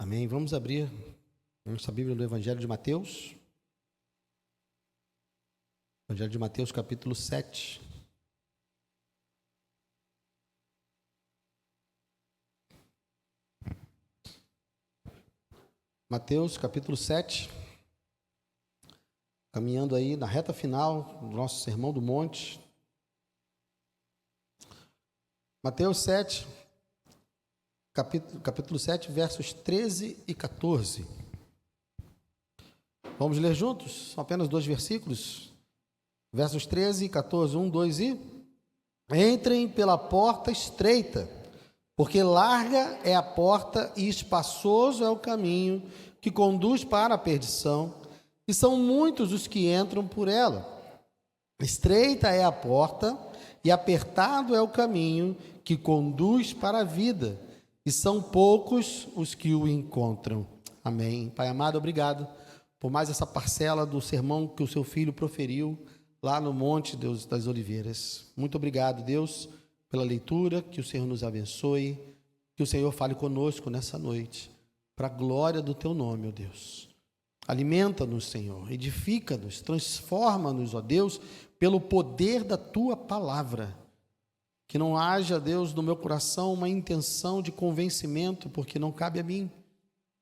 Amém. Vamos abrir nossa Bíblia no Evangelho de Mateus. Evangelho de Mateus, capítulo 7. Mateus, capítulo 7. Caminhando aí na reta final do nosso Sermão do Monte. Mateus 7, capítulo 7, versos 13 e 14. Vamos ler juntos? São apenas 2 versículos. Versos 13 e 14, 1, 2 e... Entrem pela porta estreita, porque larga é a porta e espaçoso é o caminho que conduz para a perdição, e são muitos os que entram por ela. Estreita é a porta e apertado é o caminho que conduz para a vida, e são poucos os que o encontram. Amém. Pai amado, obrigado por mais essa parcela do sermão que o seu filho proferiu lá no Monte das Oliveiras. Muito obrigado, Deus, pela leitura, que o Senhor nos abençoe, que o Senhor fale conosco nessa noite, para a glória do teu nome, ó Deus. Alimenta-nos, Senhor, edifica-nos, transforma-nos, ó Deus, pelo poder da tua palavra. Que não haja, Deus, no meu coração uma intenção de convencimento, porque não cabe a mim,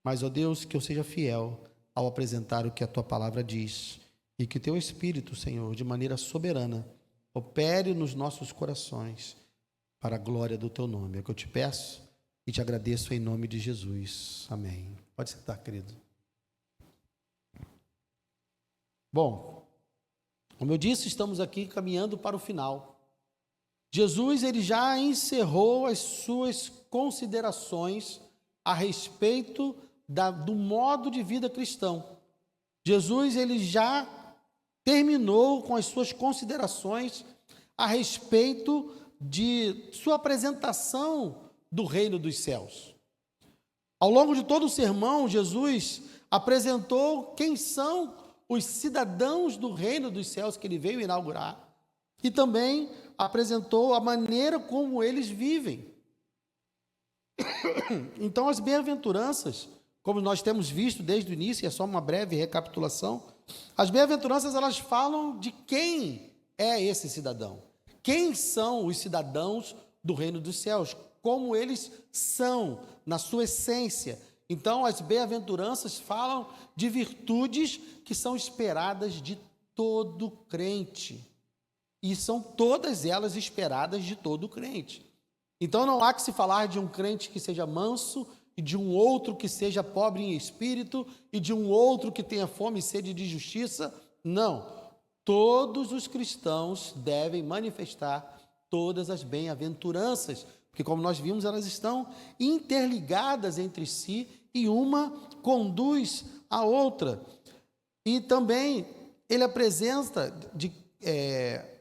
mas, ó Deus, que eu seja fiel ao apresentar o que a tua palavra diz, e que teu Espírito, Senhor, de maneira soberana, opere nos nossos corações, para a glória do teu nome. É o que eu te peço e te agradeço em nome de Jesus. Amém. Pode sentar, querido. Bom, como eu disse, estamos aqui caminhando para o final. Jesus, ele já encerrou as suas considerações a respeito do modo de vida cristão. Jesus, ele já terminou com as suas considerações a respeito de sua apresentação do reino dos céus. Ao longo de todo o sermão, Jesus apresentou quem são os cidadãos do reino dos céus que ele veio inaugurar, e também apresentou a maneira como eles vivem. Então, as bem-aventuranças, como nós temos visto desde o início, é só uma breve recapitulação, as bem-aventuranças, elas falam de quem é esse cidadão, quem são os cidadãos do reino dos céus, como eles são na sua essência. Então, as bem-aventuranças falam de virtudes que são esperadas de todo crente, e são todas elas esperadas de todo crente. Então, não há que se falar de um crente que seja manso, e de um outro que seja pobre em espírito, e de um outro que tenha fome e sede de justiça. Não. Todos os cristãos devem manifestar todas as bem-aventuranças, porque, como nós vimos, elas estão interligadas entre si, e uma conduz a outra. E também, ele apresenta,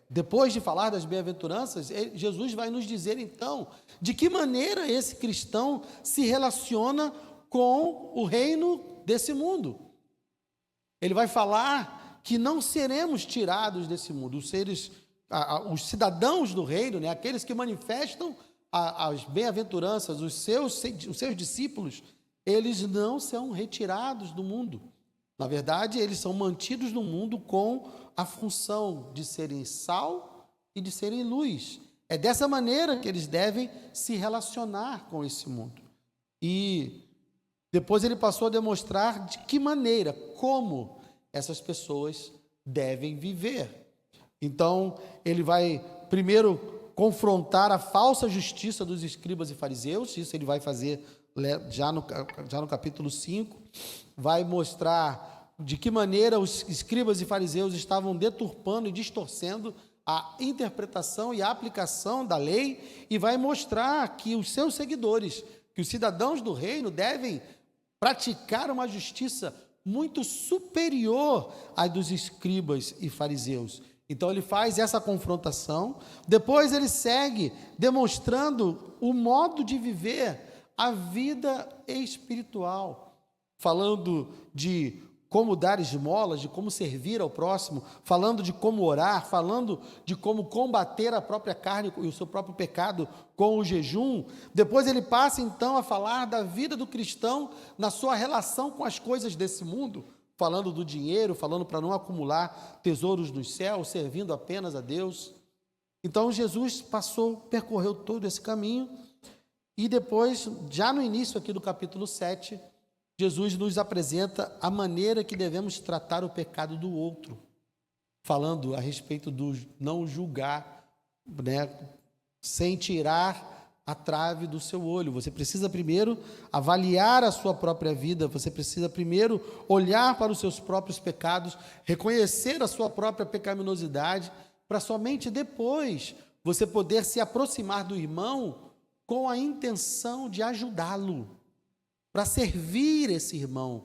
depois de falar das bem-aventuranças, Jesus vai nos dizer, então, de que maneira esse cristão se relaciona com o reino desse mundo. Ele vai falar que não seremos tirados desse mundo. Os cidadãos do reino, né, aqueles que manifestam as bem-aventuranças, os seus discípulos, eles não são retirados do mundo. Na verdade, eles são mantidos no mundo com a função de serem sal e de serem luz. É dessa maneira que eles devem se relacionar com esse mundo. E depois ele passou a demonstrar de que maneira, como essas pessoas devem viver. Então, ele vai primeiro confrontar a falsa justiça dos escribas e fariseus, isso ele vai fazer já no capítulo 5, vai mostrar de que maneira os escribas e fariseus estavam deturpando e distorcendo a interpretação e a aplicação da lei, e vai mostrar que os seus seguidores, que os cidadãos do reino devem praticar uma justiça muito superior à dos escribas e fariseus. Então ele faz essa confrontação, depois ele segue demonstrando o modo de viver a vida espiritual, falando de como dar esmolas, de como servir ao próximo, falando de como orar, falando de como combater a própria carne e o seu próprio pecado com o jejum. Depois ele passa então a falar da vida do cristão na sua relação com as coisas desse mundo, falando do dinheiro, falando para não acumular tesouros nos céus, servindo apenas a Deus. Então Jesus percorreu todo esse caminho e depois, já no início aqui do capítulo 7, Jesus nos apresenta a maneira que devemos tratar o pecado do outro, falando a respeito do não julgar, né, sem tirar a trave do seu olho. Você precisa primeiro avaliar a sua própria vida, você precisa primeiro olhar para os seus próprios pecados, reconhecer a sua própria pecaminosidade, para somente depois você poder se aproximar do irmão com a intenção de ajudá-lo, para servir esse irmão.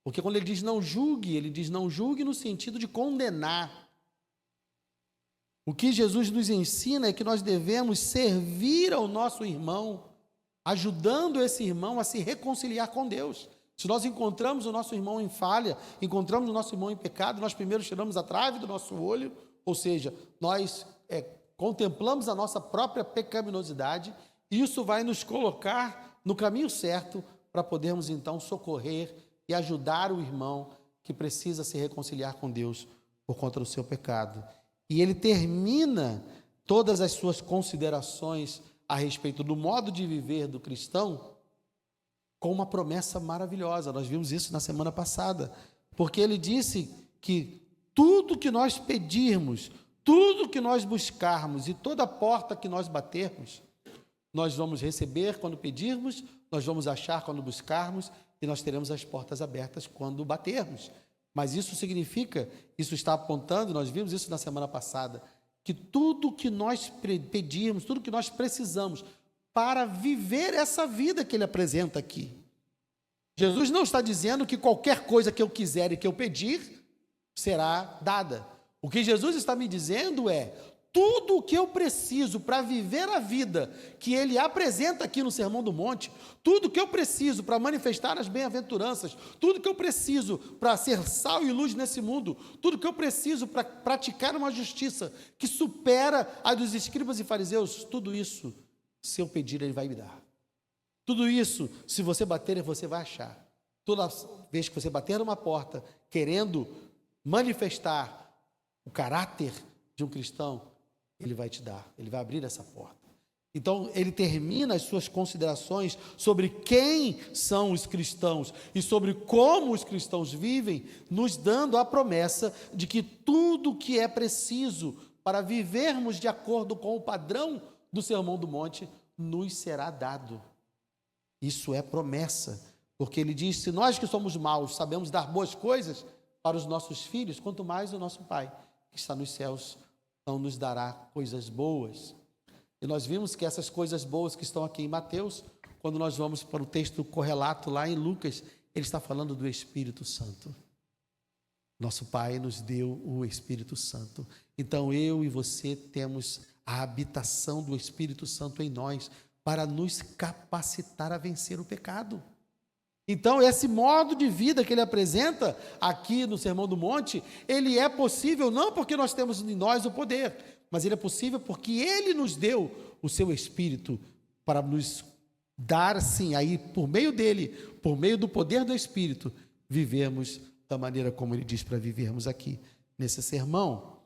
Porque quando ele diz não julgue no sentido de condenar. O que Jesus nos ensina é que nós devemos servir ao nosso irmão, ajudando esse irmão a se reconciliar com Deus. Se nós encontramos o nosso irmão em falha, encontramos o nosso irmão em pecado, nós primeiro tiramos a trave do nosso olho, ou seja, nós contemplamos a nossa própria pecaminosidade, e isso vai nos colocar no caminho certo para podermos então socorrer e ajudar o irmão que precisa se reconciliar com Deus por conta do seu pecado. E ele termina todas as suas considerações a respeito do modo de viver do cristão com uma promessa maravilhosa. Nós vimos isso na semana passada, porque ele disse que tudo que nós pedirmos, tudo que nós buscarmos e toda porta que nós batermos, nós vamos receber quando pedirmos, nós vamos achar quando buscarmos e nós teremos as portas abertas quando batermos. Mas isso significa, isso está apontando, nós vimos isso na semana passada, que tudo que nós pedirmos, tudo que nós precisamos para viver essa vida que ele apresenta aqui. Jesus não está dizendo que qualquer coisa que eu quiser e que eu pedir será dada. O que Jesus está me dizendo é: tudo o que eu preciso para viver a vida que ele apresenta aqui no Sermão do Monte, tudo que eu preciso para manifestar as bem-aventuranças, tudo que eu preciso para ser sal e luz nesse mundo, tudo que eu preciso para praticar uma justiça que supera a dos escribas e fariseus, tudo isso, se eu pedir, ele vai me dar. Tudo isso, se você bater, você vai achar. Toda vez que você bater numa porta, querendo manifestar o caráter de um cristão, ele vai te dar, ele vai abrir essa porta. Então, ele termina as suas considerações sobre quem são os cristãos e sobre como os cristãos vivem, nos dando a promessa de que tudo que é preciso para vivermos de acordo com o padrão do Sermão do Monte, nos será dado. Isso é promessa, porque ele diz: se nós que somos maus sabemos dar boas coisas para os nossos filhos, quanto mais o nosso Pai, que está nos céus, não nos dará coisas boas. E nós vimos que essas coisas boas que estão aqui em Mateus, quando nós vamos para o texto correlato lá em Lucas, ele está falando do Espírito Santo. Nosso Pai nos deu o Espírito Santo. Então eu e você temos a habitação do Espírito Santo em nós para nos capacitar a vencer o pecado. Então, esse modo de vida que ele apresenta aqui no Sermão do Monte, ele é possível não porque nós temos em nós o poder, mas ele é possível porque ele nos deu o seu Espírito para nos dar, sim, aí por meio dele, por meio do poder do Espírito, vivermos da maneira como ele diz para vivermos aqui nesse sermão.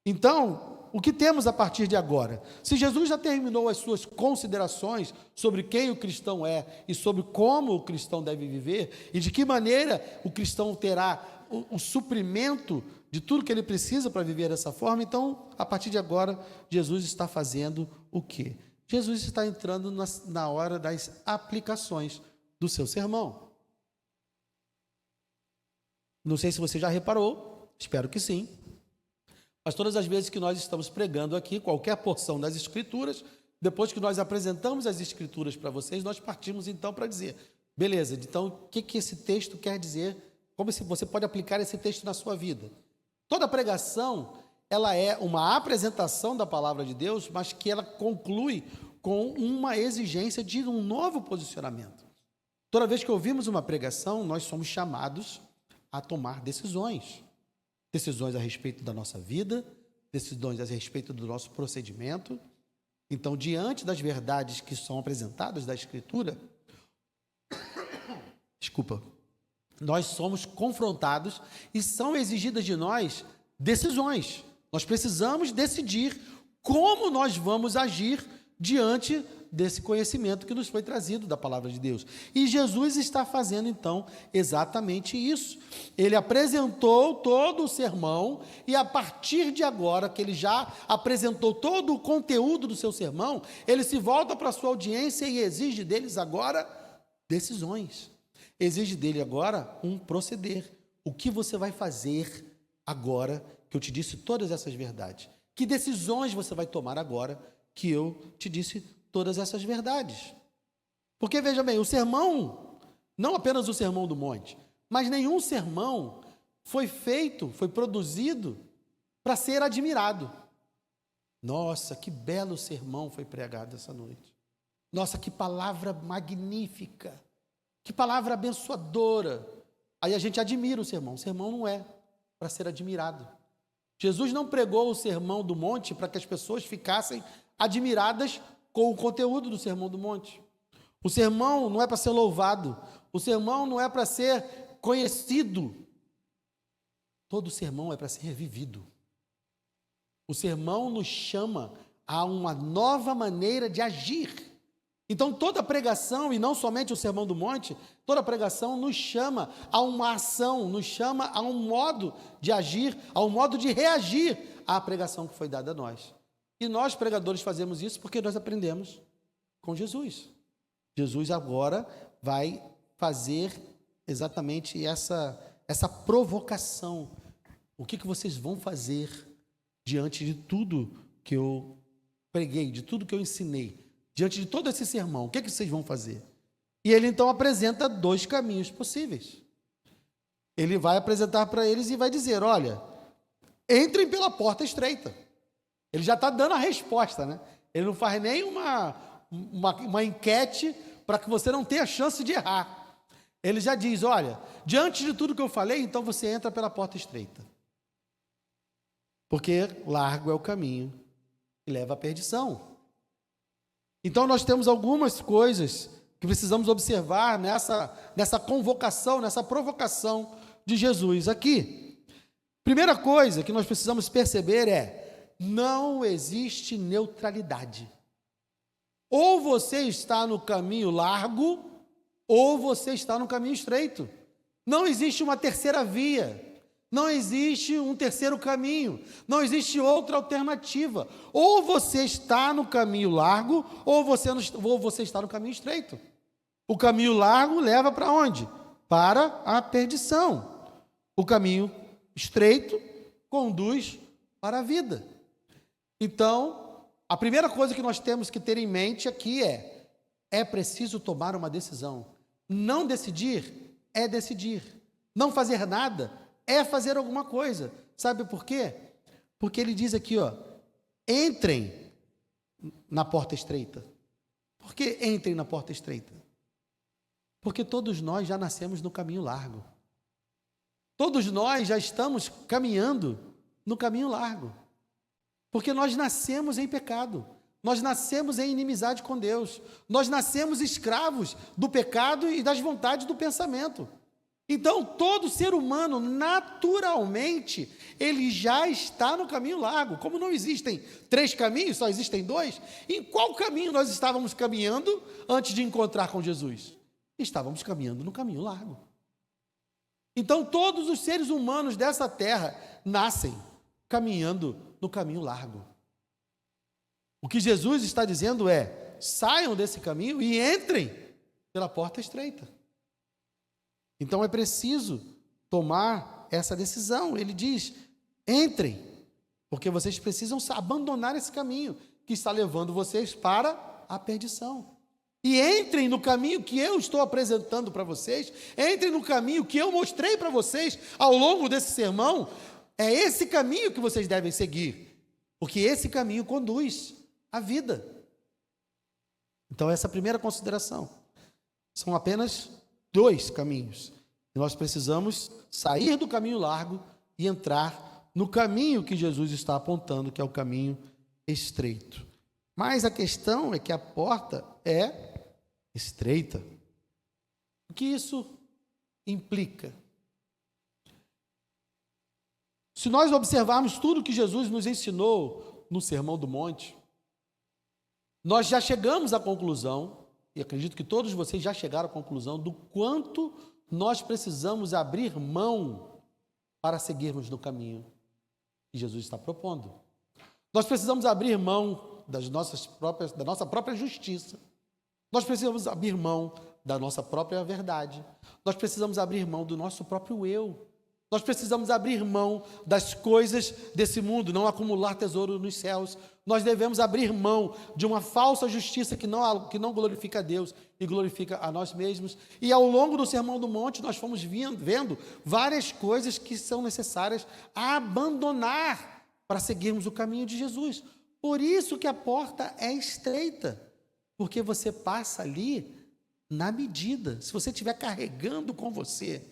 Então, o que temos a partir de agora? Se Jesus já terminou as suas considerações sobre quem o cristão é e sobre como o cristão deve viver e de que maneira o cristão terá o suprimento de tudo que ele precisa para viver dessa forma, então, a partir de agora, Jesus está fazendo o quê? Jesus está entrando na hora das aplicações do seu sermão. Não sei se você já reparou, espero que sim. Mas todas as vezes que nós estamos pregando aqui, qualquer porção das Escrituras, depois que nós apresentamos as Escrituras para vocês, nós partimos então para dizer, beleza, então o que esse texto quer dizer? Como você pode aplicar esse texto na sua vida? Toda pregação, ela é uma apresentação da palavra de Deus, mas que ela conclui com uma exigência de um novo posicionamento. Toda vez que ouvimos uma pregação, nós somos chamados a tomar decisões. Decisões a respeito da nossa vida, decisões a respeito do nosso procedimento. Então, diante das verdades que são apresentadas da Escritura, nós somos confrontados e são exigidas de nós decisões. Nós precisamos decidir como nós vamos agir diante desse conhecimento que nos foi trazido da palavra de Deus. E Jesus está fazendo, então, exatamente isso. Ele apresentou todo o sermão e, a partir de agora, que ele já apresentou todo o conteúdo do seu sermão, ele se volta para a sua audiência e exige deles agora decisões. Exige dele agora um proceder. O que você vai fazer agora que eu te disse todas essas verdades? Que decisões você vai tomar agora que eu te disse todas essas verdades? Porque, veja bem, o sermão, não apenas o sermão do monte, mas nenhum sermão foi produzido para ser admirado. Nossa, que belo sermão foi pregado essa noite. Nossa, que palavra magnífica. Que palavra abençoadora. Aí a gente admira o sermão. O sermão não é para ser admirado. Jesus não pregou o sermão do monte para que as pessoas ficassem admiradas com o conteúdo do sermão do monte. O sermão não é para ser louvado. O sermão não é para ser conhecido. Todo sermão é para ser vivido. O sermão nos chama a uma nova maneira de agir. Então, toda pregação, e não somente o sermão do monte, toda pregação nos chama a uma ação, nos chama a um modo de agir, a um modo de reagir à pregação que foi dada a nós. E nós, pregadores, fazemos isso porque nós aprendemos com Jesus. Jesus agora vai fazer exatamente essa provocação. O que vocês vão fazer diante de tudo que eu preguei, de tudo que eu ensinei? Diante de todo esse sermão, o que vocês vão fazer? E ele então apresenta 2 caminhos possíveis. Ele vai apresentar para eles e vai dizer, olha, entrem pela porta estreita. Ele já está dando a resposta, né? Ele não faz nem uma enquete para que você não tenha chance de errar. Ele já diz, olha, diante de tudo que eu falei, então você entra pela porta estreita. Porque largo é o caminho que leva à perdição. Então, nós temos algumas coisas que precisamos observar nessa convocação, nessa provocação de Jesus aqui. Primeira coisa que nós precisamos perceber é: não existe neutralidade. Ou você está no caminho largo, ou você está no caminho estreito. Não existe uma terceira via. Não existe um terceiro caminho, não existe outra alternativa. Ou você está no caminho largo, ou você está no caminho estreito. O caminho largo leva para onde? Para a perdição. O caminho estreito conduz para a vida. Então, a primeira coisa que nós temos que ter em mente aqui é preciso tomar uma decisão. Não decidir é decidir. Não fazer nada é fazer alguma coisa. Sabe por quê? Porque ele diz aqui, entrem na porta estreita. Por que entrem na porta estreita? Porque todos nós já nascemos no caminho largo. Todos nós já estamos caminhando no caminho largo. Porque nós nascemos em pecado. Nós nascemos em inimizade com Deus. Nós nascemos escravos do pecado e das vontades do pensamento. Então, todo ser humano, naturalmente, ele já está no caminho largo. Como não existem 3 caminhos, só existem 2, em qual caminho nós estávamos caminhando antes de encontrar com Jesus? Estávamos caminhando no caminho largo. Então, todos os seres humanos dessa terra nascem caminhando no caminho largo. O que Jesus está dizendo é: saiam desse caminho e entrem pela porta estreita. Então é preciso tomar essa decisão. Ele diz: entrem, porque vocês precisam abandonar esse caminho que está levando vocês para a perdição. E entrem no caminho que eu estou apresentando para vocês, entrem no caminho que eu mostrei para vocês ao longo desse sermão. É esse caminho que vocês devem seguir, porque esse caminho conduz à vida. Então essa é a primeira consideração. São apenas 2 caminhos. Nós precisamos sair do caminho largo e entrar no caminho que Jesus está apontando, que é o caminho estreito. Mas a questão é que a porta é estreita. O que isso implica? Se nós observarmos tudo que Jesus nos ensinou no Sermão do Monte, nós já chegamos à conclusão, e acredito que todos vocês já chegaram à conclusão, do quanto nós precisamos abrir mão para seguirmos no caminho que Jesus está propondo. Nós precisamos abrir mão da nossa própria justiça. Nós precisamos abrir mão da nossa própria verdade. Nós precisamos abrir mão do nosso próprio eu. Nós precisamos abrir mão das coisas desse mundo, não acumular tesouro nos céus. Nós devemos abrir mão de uma falsa justiça que não glorifica a Deus e glorifica a nós mesmos. E ao longo do Sermão do Monte, nós fomos vendo várias coisas que são necessárias abandonar para seguirmos o caminho de Jesus. Por isso que a porta é estreita, porque você passa ali na medida. Se você estiver carregando com você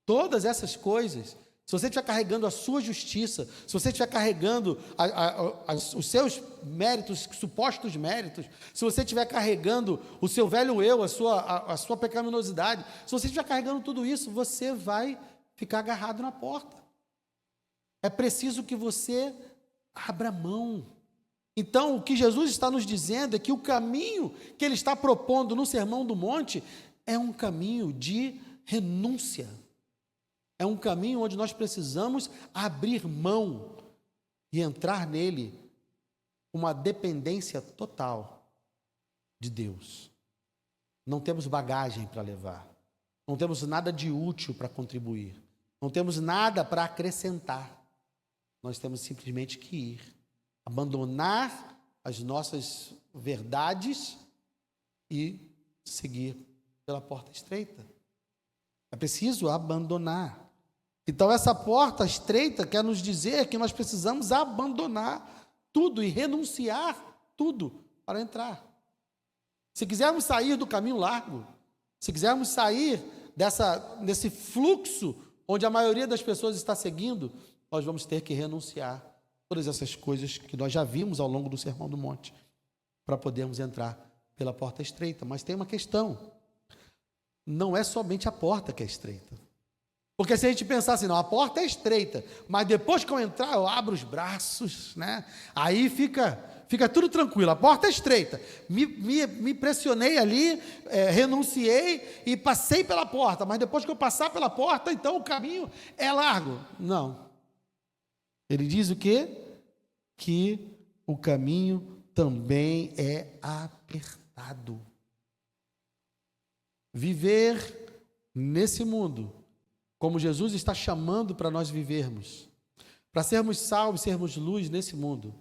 todas essas coisas, se você estiver carregando a sua justiça, se você estiver carregando os seus méritos, supostos méritos, se você estiver carregando o seu velho eu, a sua pecaminosidade, se você estiver carregando tudo isso, você vai ficar agarrado na porta. É preciso que você abra mão. Então, o que Jesus está nos dizendo é que o caminho que Ele está propondo no Sermão do Monte é um caminho de renúncia. É um caminho onde nós precisamos abrir mão e entrar nele com uma dependência total de Deus. Não temos bagagem para levar, não temos nada de útil para contribuir, não temos nada para acrescentar. Nós temos simplesmente que ir, abandonar as nossas verdades e seguir pela porta estreita. É preciso abandonar. Então, essa porta estreita quer nos dizer que nós precisamos abandonar tudo e renunciar tudo para entrar. Se quisermos sair do caminho largo, se quisermos sair desse fluxo onde a maioria das pessoas está seguindo, nós vamos ter que renunciar todas essas coisas que nós já vimos ao longo do Sermão do Monte, para podermos entrar pela porta estreita. Mas tem uma questão: não é somente a porta que é estreita. Porque se a gente pensar assim, não, a porta é estreita, mas depois que eu entrar, eu abro os braços, né? Aí fica tudo tranquilo, a porta é estreita. Me pressionei ali, renunciei e passei pela porta, mas depois que eu passar pela porta, então o caminho é largo. Não. Ele diz o quê? Que o caminho também é apertado. Viver nesse mundo, como Jesus está chamando para nós vivermos, para sermos salvos, sermos luz nesse mundo.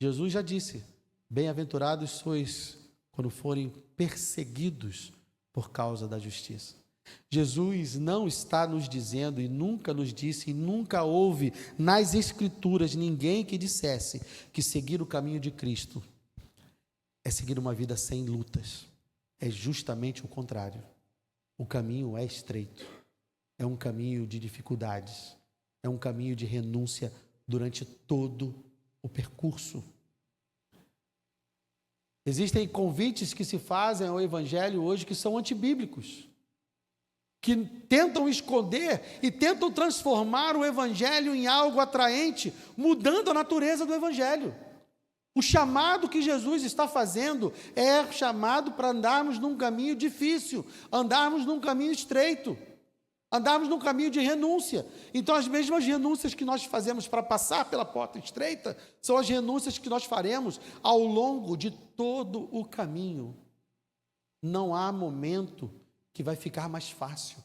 Jesus já disse: bem-aventurados sois quando forem perseguidos por causa da justiça. Jesus não está nos dizendo, e nunca nos disse, e nunca houve nas Escrituras ninguém que dissesse que seguir o caminho de Cristo é seguir uma vida sem lutas. É justamente o contrário. O caminho é estreito. É um caminho de dificuldades, é um caminho de renúncia durante todo o percurso. Existem convites que se fazem ao Evangelho hoje que são antibíblicos, que tentam esconder e tentam transformar o Evangelho em algo atraente, mudando a natureza do Evangelho. O chamado que Jesus está fazendo é chamado para andarmos num caminho difícil, andarmos num caminho estreito, andarmos num caminho de renúncia. Então, as mesmas renúncias que nós fazemos para passar pela porta estreita são as renúncias que nós faremos ao longo de todo o caminho. Não há momento que vai ficar mais fácil.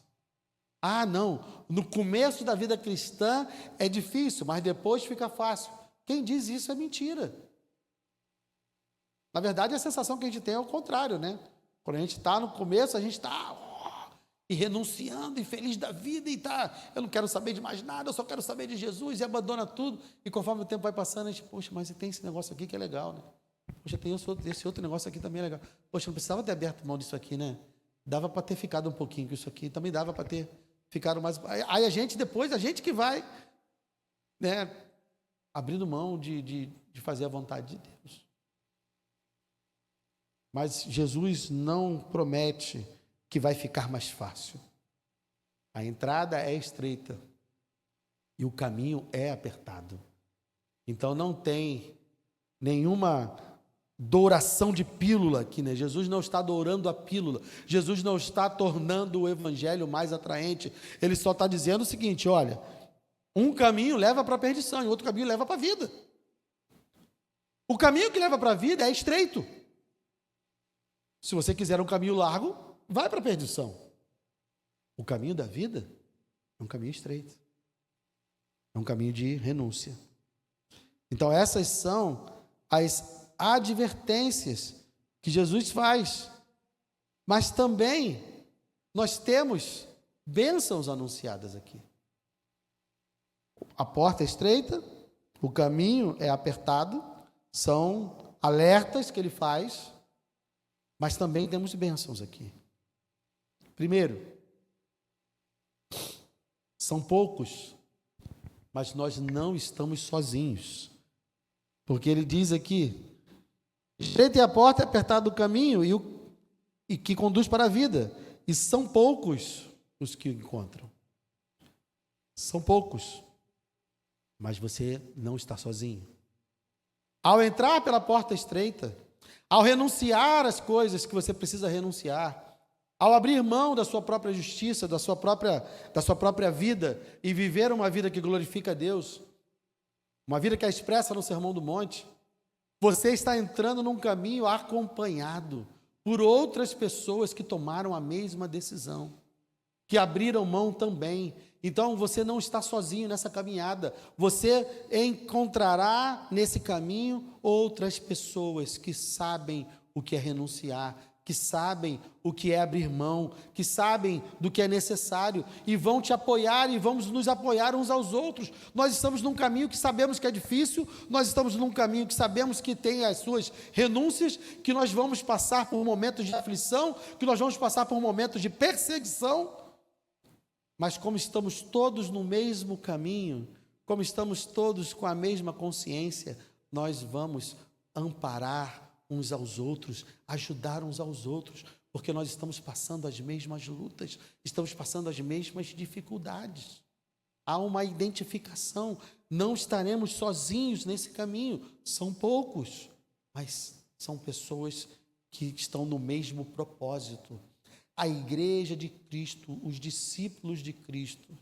Ah, não, no começo da vida cristã é difícil, mas depois fica fácil. Quem diz isso é mentira. Na verdade, a sensação que a gente tem é o contrário, né? Quando a gente está no começo, a gente está e renunciando, e feliz da vida, e eu não quero saber de mais nada, eu só quero saber de Jesus, e abandona tudo, e conforme o tempo vai passando, a gente, poxa, mas tem esse negócio aqui que é legal, né? Poxa, tem esse outro negócio aqui também é legal. Poxa, não precisava ter aberto mão disso aqui, né? Dava para ter ficado um pouquinho com isso aqui, também dava para ter ficaram mais... Aí depois a gente que vai, né, abrindo mão de fazer a vontade de Deus. Mas Jesus não promete que vai ficar mais fácil. A entrada é estreita e o caminho é apertado. Então não tem nenhuma douração de pílula aqui, né? Jesus não está dourando a pílula. Jesus não está tornando o evangelho mais atraente. Ele só está dizendo o seguinte: olha, um caminho leva para a perdição e outro caminho leva para a vida. O caminho que leva para a vida é estreito. Se você quiser um caminho largo, vai para a perdição. O caminho da vida é um caminho estreito. É um caminho de renúncia. Então essas são as advertências que Jesus faz. Mas também nós temos bênçãos anunciadas aqui. A porta é estreita, o caminho é apertado, são alertas que ele faz, mas também temos bênçãos aqui. Primeiro, são poucos, mas nós não estamos sozinhos. Porque ele diz aqui: estreita é a porta, é apertado o caminho e que conduz para a vida, e são poucos os que o encontram. São poucos, mas você não está sozinho. Ao entrar pela porta estreita, ao renunciar às coisas que você precisa renunciar, ao abrir mão da sua própria justiça, da sua própria vida e viver uma vida que glorifica a Deus, uma vida que é expressa no Sermão do Monte, você está entrando num caminho acompanhado por outras pessoas que tomaram a mesma decisão, que abriram mão também. Então você não está sozinho nessa caminhada. Você encontrará nesse caminho outras pessoas que sabem o que é renunciar, que sabem o que é abrir mão, que sabem do que é necessário e vão te apoiar e vamos nos apoiar uns aos outros. Nós estamos num caminho que sabemos que é difícil, nós estamos num caminho que sabemos que tem as suas renúncias, que nós vamos passar por momentos de aflição, que nós vamos passar por momentos de perseguição, mas como estamos todos no mesmo caminho, como estamos todos com a mesma consciência, nós vamos amparar uns aos outros, ajudar uns aos outros, porque nós estamos passando as mesmas lutas, estamos passando as mesmas dificuldades. Há uma identificação, não estaremos sozinhos nesse caminho. São poucos, mas são pessoas que estão no mesmo propósito. A igreja de Cristo, os discípulos de Cristo,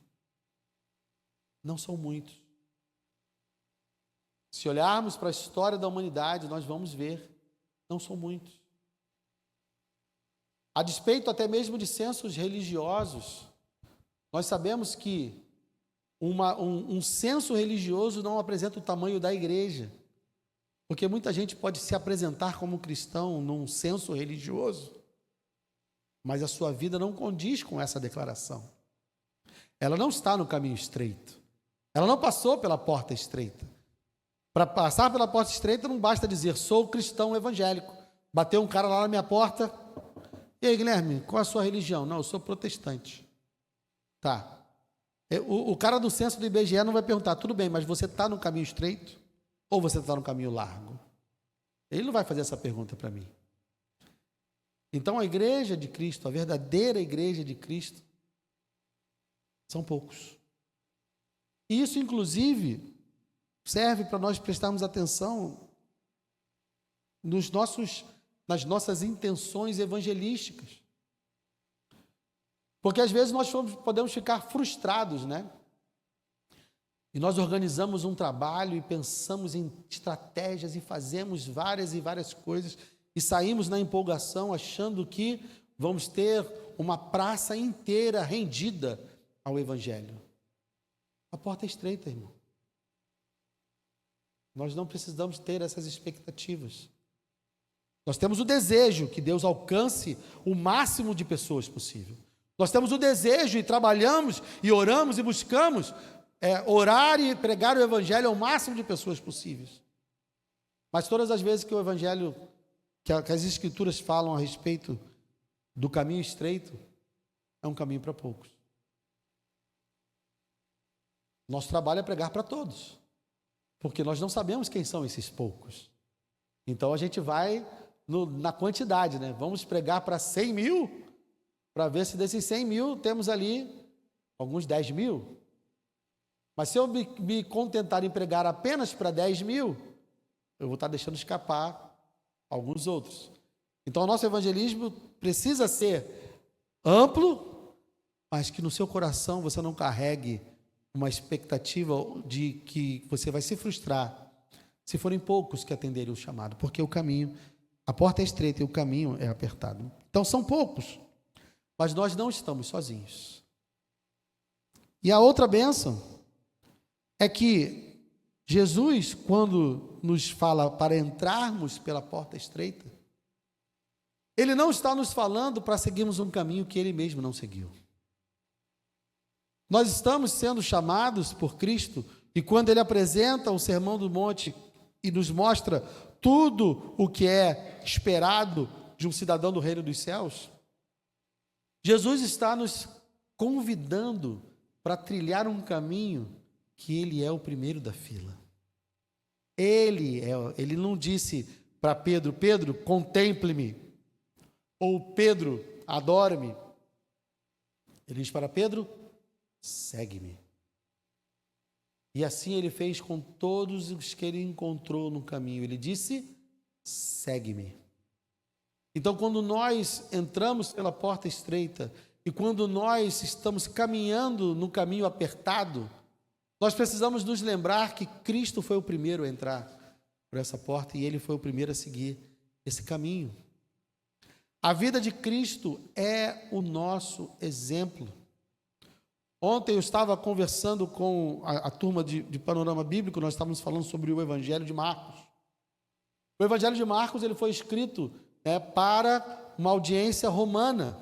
não são muitos. Se olharmos para a história da humanidade, nós vamos ver, não são muitos. A despeito até mesmo de censos religiosos, nós sabemos que um censo religioso não apresenta o tamanho da igreja, porque muita gente pode se apresentar como cristão num censo religioso, mas a sua vida não condiz com essa declaração. Ela não está no caminho estreito. Ela não passou pela porta estreita. Para passar pela porta estreita não basta dizer, sou cristão evangélico. Bateu um cara lá na minha porta. E aí, Guilherme, qual a sua religião? Não, eu sou protestante. Tá. O cara do censo do IBGE não vai perguntar, tudo bem, mas você está no caminho estreito ou você está no caminho largo? Ele não vai fazer essa pergunta para mim. Então, a igreja de Cristo, a verdadeira igreja de Cristo, são poucos. E isso, inclusive, serve para nós prestarmos atenção nas nossas intenções evangelísticas. Porque, às vezes, nós podemos ficar frustrados, né? E nós organizamos um trabalho e pensamos em estratégias e fazemos várias e várias coisas e saímos na empolgação achando que vamos ter uma praça inteira rendida ao Evangelho. A porta é estreita, irmão. Nós não precisamos ter essas expectativas. Nós temos o desejo que Deus alcance o máximo de pessoas possível. Nós temos o desejo e trabalhamos e oramos e buscamos orar e pregar o Evangelho ao máximo de pessoas possíveis. Mas todas as vezes que o Evangelho, que as Escrituras falam a respeito do caminho estreito, é um caminho para poucos. Nosso trabalho é pregar para todos, porque nós não sabemos quem são esses poucos. Então a gente vai na quantidade, né? Vamos pregar para 100 mil, para ver se desses 100 mil temos ali alguns 10 mil. Mas se eu me contentar em pregar apenas para 10 mil, eu vou estar deixando escapar alguns outros. Então o nosso evangelismo precisa ser amplo, mas que no seu coração você não carregue uma expectativa de que você vai se frustrar se forem poucos que atenderem o chamado, porque o caminho, a porta é estreita e o caminho é apertado. Então são poucos, mas nós não estamos sozinhos. E a outra bênção é que Jesus, quando nos fala para entrarmos pela porta estreita, Ele não está nos falando para seguirmos um caminho que Ele mesmo não seguiu. Nós estamos sendo chamados por Cristo, e quando Ele apresenta o Sermão do Monte e nos mostra tudo o que é esperado de um cidadão do reino dos céus, Jesus está nos convidando para trilhar um caminho que Ele é o primeiro da fila. Ele não disse para Pedro, Pedro, contemple-me, ou Pedro, adore-me. Ele diz para Pedro, segue-me. E assim Ele fez com todos os que Ele encontrou no caminho. Ele disse, segue-me. Então, quando nós entramos pela porta estreita, e quando nós estamos caminhando no caminho apertado, nós precisamos nos lembrar que Cristo foi o primeiro a entrar por essa porta e Ele foi o primeiro a seguir esse caminho. A vida de Cristo é o nosso exemplo. Ontem eu estava conversando com a turma de Panorama Bíblico, nós estávamos falando sobre o Evangelho de Marcos. O Evangelho de Marcos ele foi escrito para uma audiência romana.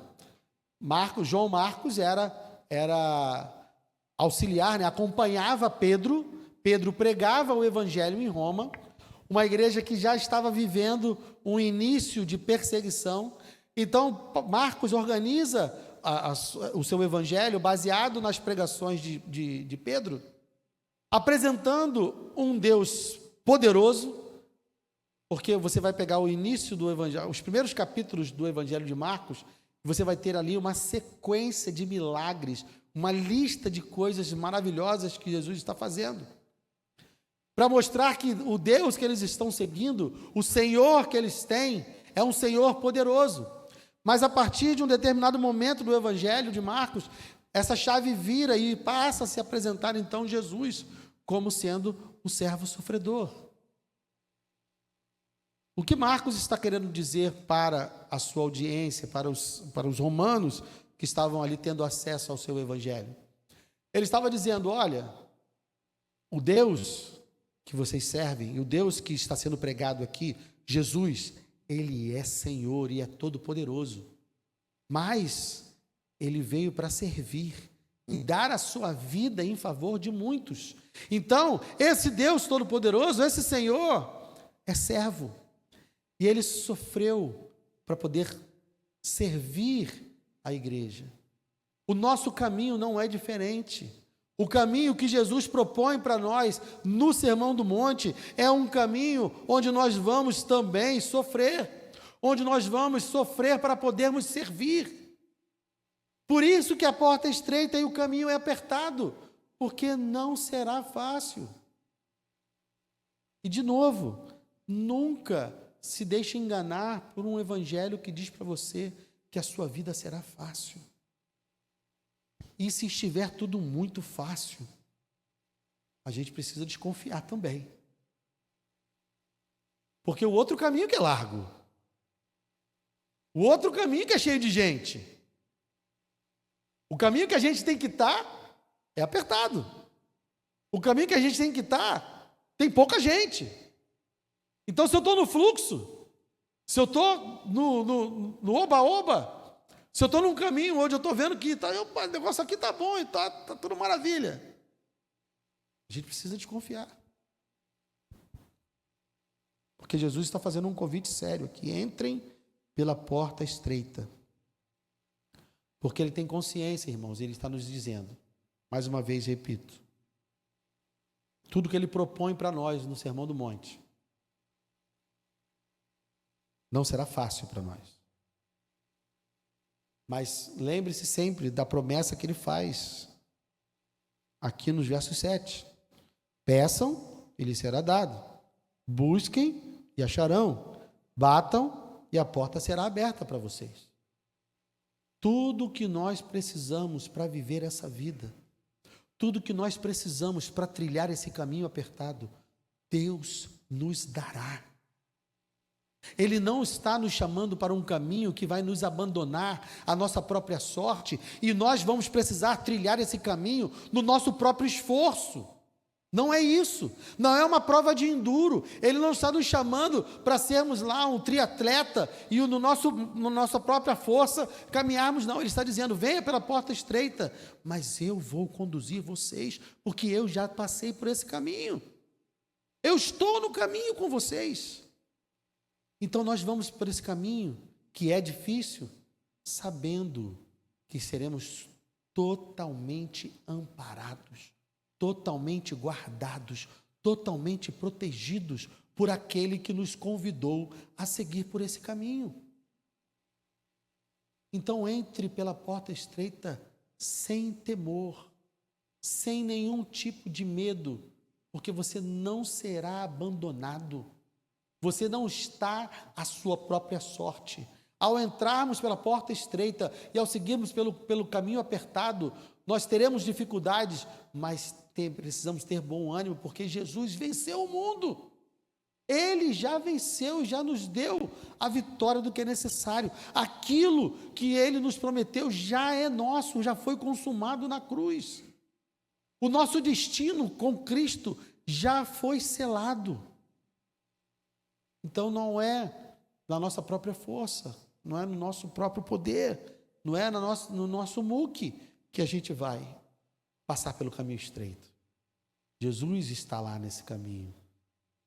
João Marcos era auxiliar, acompanhava Pedro. Pedro pregava o Evangelho em Roma, uma igreja que já estava vivendo um início de perseguição. Então, Marcos organiza o seu evangelho baseado nas pregações de Pedro, apresentando um Deus poderoso, porque você vai pegar o início do evangelho, os primeiros capítulos do evangelho de Marcos, você vai ter ali uma sequência de milagres, uma lista de coisas maravilhosas que Jesus está fazendo, para mostrar que o Deus que eles estão seguindo, o Senhor que eles têm, é um Senhor poderoso. Mas a partir de um determinado momento do Evangelho de Marcos, essa chave vira e passa a se apresentar então Jesus como sendo o servo sofredor. O que Marcos está querendo dizer para a sua audiência, para os romanos que estavam ali tendo acesso ao seu Evangelho? Ele estava dizendo, olha, o Deus que vocês servem, e o Deus que está sendo pregado aqui, Jesus, Ele é Senhor e é todo-poderoso, mas Ele veio para servir e dar a sua vida em favor de muitos. Então, esse Deus todo-poderoso, esse Senhor, é servo, e Ele sofreu para poder servir a igreja. O nosso caminho não é diferente. O caminho que Jesus propõe para nós no Sermão do Monte é um caminho onde nós vamos também sofrer, onde nós vamos sofrer para podermos servir. Por isso que a porta é estreita e o caminho é apertado, porque não será fácil. E de novo, nunca se deixe enganar por um evangelho que diz para você que a sua vida será fácil. E se estiver tudo muito fácil, a gente precisa desconfiar também. Porque o outro caminho que é largo, o outro caminho que é cheio de gente, o caminho que a gente tem que estar é apertado. O caminho que a gente tem que estar tem pouca gente. Então, se eu estou no fluxo, se eu estou no oba-oba, se eu estou num caminho onde eu estou vendo que o negócio aqui está bom e está tudo maravilha, a gente precisa desconfiar. Porque Jesus está fazendo um convite sério aqui. Entrem pela porta estreita. Porque Ele tem consciência, irmãos, Ele está nos dizendo, mais uma vez repito, tudo que ele propõe para nós no Sermão do Monte, não será fácil para nós. Mas lembre-se sempre da promessa que ele faz aqui nos versos 7. Peçam e lhes será dado. Busquem e acharão. Batam e a porta será aberta para vocês. Tudo que nós precisamos para viver essa vida, tudo que nós precisamos para trilhar esse caminho apertado, Deus nos dará. Ele não está nos chamando para um caminho que vai nos abandonar à nossa própria sorte, e nós vamos precisar trilhar esse caminho no nosso próprio esforço. Não é isso, não é uma prova de enduro. Ele não está nos chamando para sermos lá um triatleta e no nossa própria força caminharmos, não. Ele está dizendo, venha pela porta estreita, mas eu vou conduzir vocês, porque eu já passei por esse caminho. Eu estou no caminho com vocês. Então nós vamos por esse caminho, que é difícil, sabendo que seremos totalmente amparados, totalmente guardados, totalmente protegidos por aquele que nos convidou a seguir por esse caminho. Então entre pela porta estreita sem temor, sem nenhum tipo de medo, porque você não será abandonado. Você não está à sua própria sorte. Ao entrarmos pela porta estreita e ao seguirmos pelo caminho apertado, nós teremos dificuldades, mas precisamos ter bom ânimo, porque Jesus venceu o mundo. Ele já venceu, já nos deu a vitória do que é necessário. Aquilo que Ele nos prometeu já é nosso, já foi consumado na cruz. O nosso destino com Cristo já foi selado. Então não é na nossa própria força, não é no nosso próprio poder, não é no nosso muque que a gente vai passar pelo caminho estreito. Jesus está lá nesse caminho.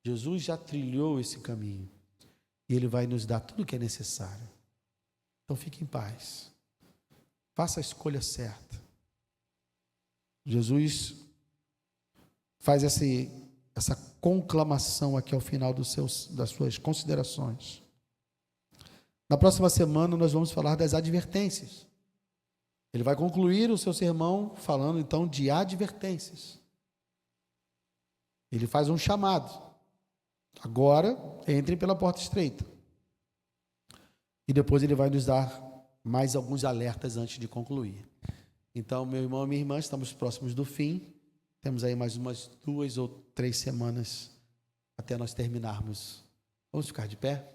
Jesus já trilhou esse caminho. E Ele vai nos dar tudo o que é necessário. Então fique em paz. Faça a escolha certa. Jesus faz essa conclamação aqui ao final das suas considerações. Na próxima semana nós vamos falar das advertências. Ele vai concluir o seu sermão falando então de advertências. Ele faz um chamado. Agora, entrem pela porta estreita. E depois ele vai nos dar mais alguns alertas antes de concluir. Então, meu irmão e minha irmã, estamos próximos do fim. Temos aí mais umas 2 ou 3 semanas até nós terminarmos. Vamos ficar de pé?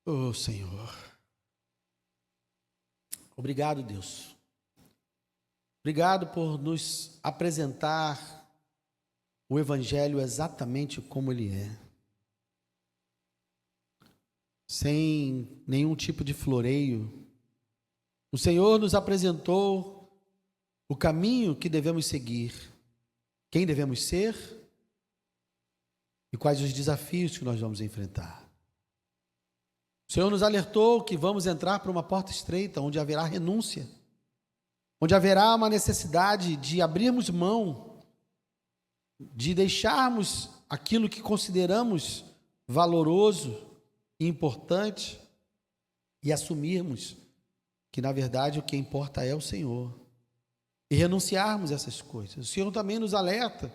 Oh, Senhor. Obrigado, Deus. Obrigado por nos apresentar o Evangelho exatamente como ele é. Sem nenhum tipo de floreio. O Senhor nos apresentou o caminho que devemos seguir, quem devemos ser e quais os desafios que nós vamos enfrentar. O Senhor nos alertou que vamos entrar por uma porta estreita, onde haverá renúncia, onde haverá uma necessidade de abrirmos mão, de deixarmos aquilo que consideramos valoroso e importante e assumirmos que, na verdade, o que importa é o Senhor e renunciarmos a essas coisas. O Senhor também nos alerta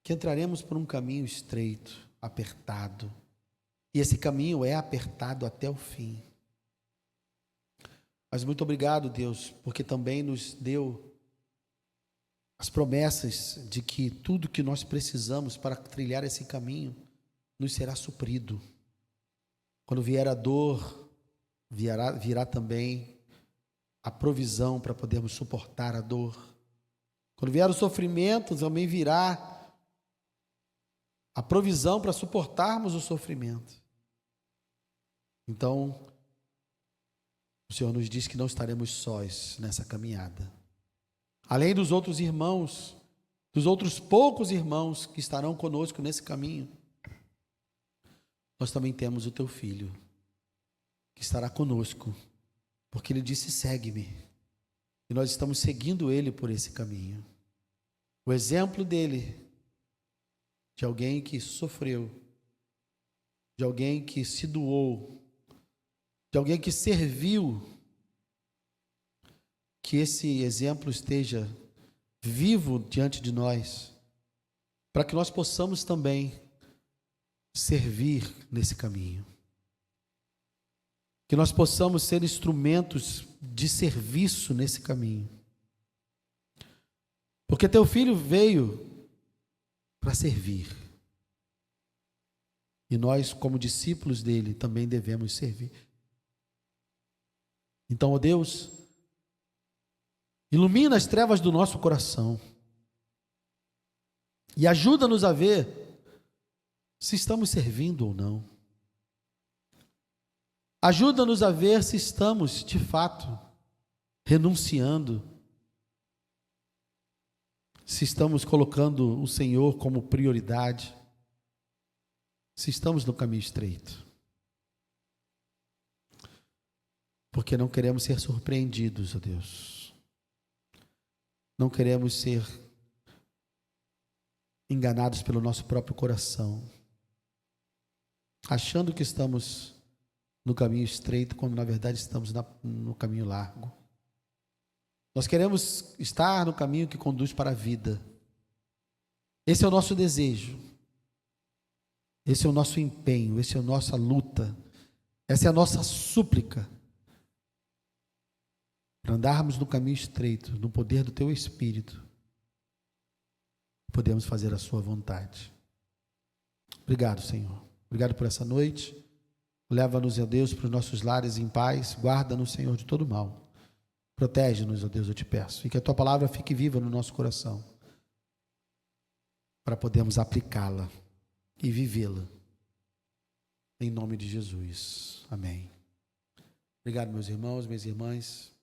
que entraremos por um caminho estreito, apertado, e esse caminho é apertado até o fim. Mas muito obrigado, Deus, porque também nos deu as promessas de que tudo que nós precisamos para trilhar esse caminho nos será suprido. Quando vier a dor, virá também a provisão para podermos suportar a dor. Quando vier o sofrimento, também virá a provisão para suportarmos o sofrimento. Então, o Senhor nos diz que não estaremos sós nessa caminhada. Além dos outros irmãos dos outros poucos irmãos que estarão conosco nesse caminho, nós também temos o teu filho, que estará conosco, porque ele disse: segue-me, e nós estamos seguindo ele por esse caminho. O exemplo dele, de alguém que sofreu, de alguém que se doou, de alguém que serviu, que esse exemplo esteja vivo diante de nós, para que nós possamos também servir nesse caminho. Que nós possamos ser instrumentos de serviço nesse caminho. Porque teu filho veio para servir. E nós, como discípulos dele, também devemos servir. Então, ó Deus, ilumina as trevas do nosso coração e ajuda-nos a ver se estamos servindo ou não. Ajuda-nos a ver se estamos, de fato, renunciando, se estamos colocando o Senhor como prioridade, se estamos no caminho estreito. Porque não queremos ser surpreendidos, ó Deus. Não queremos ser enganados pelo nosso próprio coração, achando que estamos no caminho estreito, quando na verdade estamos no caminho largo. Nós queremos estar no caminho que conduz para a vida. Esse é o nosso desejo. Esse é o nosso empenho, essa é a nossa luta, essa é a nossa súplica, para andarmos no caminho estreito, no poder do Teu Espírito, podemos fazer a Sua vontade. Obrigado, Senhor. Obrigado por essa noite. Leva-nos, ó Deus, para os nossos lares em paz. Guarda-nos, Senhor, de todo mal. Protege-nos, ó Deus, eu te peço. E que a Tua palavra fique viva no nosso coração, para podermos aplicá-la e vivê-la. Em nome de Jesus. Amém. Obrigado, meus irmãos, minhas irmãs.